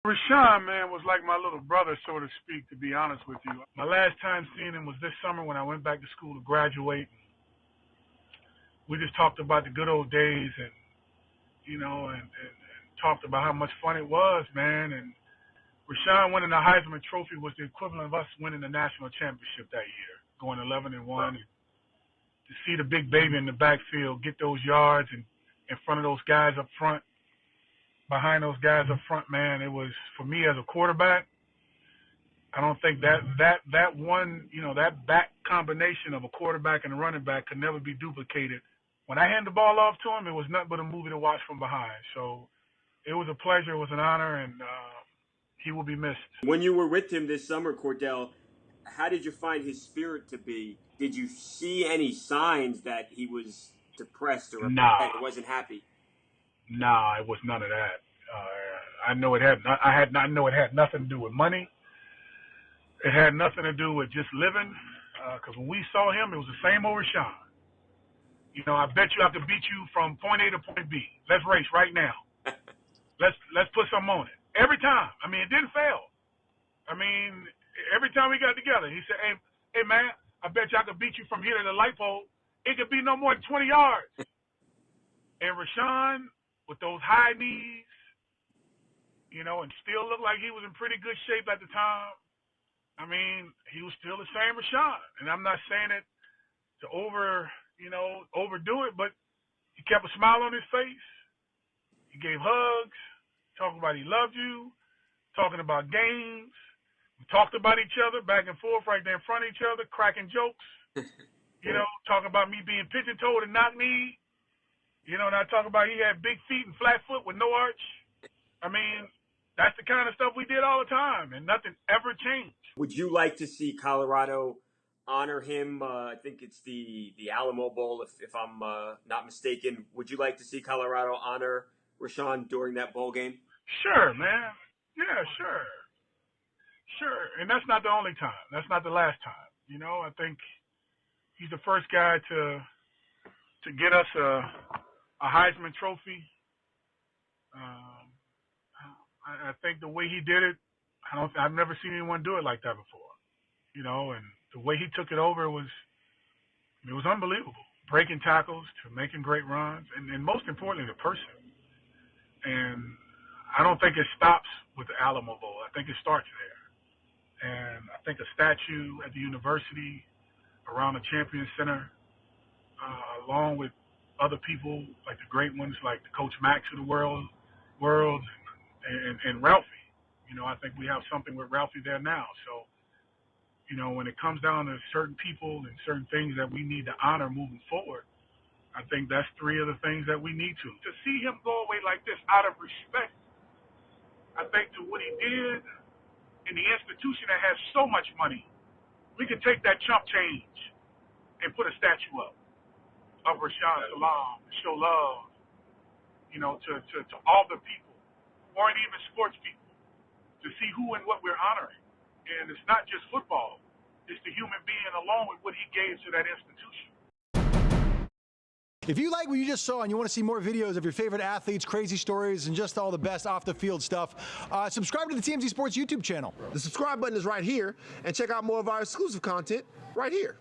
Rashaan, man, was like my little brother, so to speak, to be honest with you. My last time seeing him was this summer when I went back to school to graduate. We just talked about the good old days and, and talked about how much fun it was, man. And Rashaan winning the Heisman Trophy was the equivalent of us winning the national championship that year, going 11-1. And to see the big baby in the backfield get those yards and in front of those guys up front, behind those guys up front, man, it was, for me as a quarterback, I don't think that one, that back combination of a quarterback and a running back could never be duplicated. When I hand the ball off to him, it was nothing but a movie to watch from behind. So it was a pleasure, it was an honor, and he will be missed. When you were with him this summer, Kordell, how did you find his spirit to be? Did you see any signs that he was depressed or upset or wasn't happy? Nah, it was none of that. I know it had nothing to do with money. It had nothing to do with just living. Because when we saw him, it was the same old Rashaan. I bet you I could beat you from point A to point B. Let's race right now. Let's put something on it. Every time. I mean, it didn't fail. I mean, every time we got together, he said, hey man, I bet you I could beat you from here to the light pole. It could be no more than 20 yards. And Rashaan, with those high knees, and still looked like he was in pretty good shape at the time. I mean, he was still the same Rashaan. And I'm not saying it to overdo it, but he kept a smile on his face. He gave hugs, talking about he loved you, talking about games. We talked about each other back and forth right there in front of each other, cracking jokes. Talking about me being pigeon-toed and knock-kneed. And I talk about he had big feet and flat foot with no arch. I mean, that's the kind of stuff we did all the time, and nothing ever changed. Would you like to see Colorado honor him? I think it's the Alamo Bowl, if I'm not mistaken. Would you like to see Colorado honor Rashaan during that bowl game? Sure, man. Yeah, sure. Sure. And that's not the only time. That's not the last time. I think he's the first guy to get us a Heisman Trophy. I think the way he did it, I've never seen anyone do it like that before. And the way he took it over was unbelievable. Breaking tackles to making great runs, and most importantly, the person. And I don't think it stops with the Alamo Bowl. I think it starts there. And I think a statue at the university around the Champion Center, along with other people like the great ones, like the Coach Max of the world, and Ralphie. I think we have something with Ralphie there now. So, when it comes down to certain people and certain things that we need to honor moving forward, I think that's three of the things that we need to. To see him go away like this out of respect, I think to what he did in the institution that has so much money, we could take that chump change and put a statue up of Rashaan Salaam to show love, to all the people, or even sports people, to see who and what we're honoring. And it's not just football. It's the human being along with what he gave to that institution. If you like what you just saw and you want to see more videos of your favorite athletes, crazy stories, and just all the best off-the-field stuff, subscribe to the TMZ Sports YouTube channel. The subscribe button is right here, and check out more of our exclusive content right here.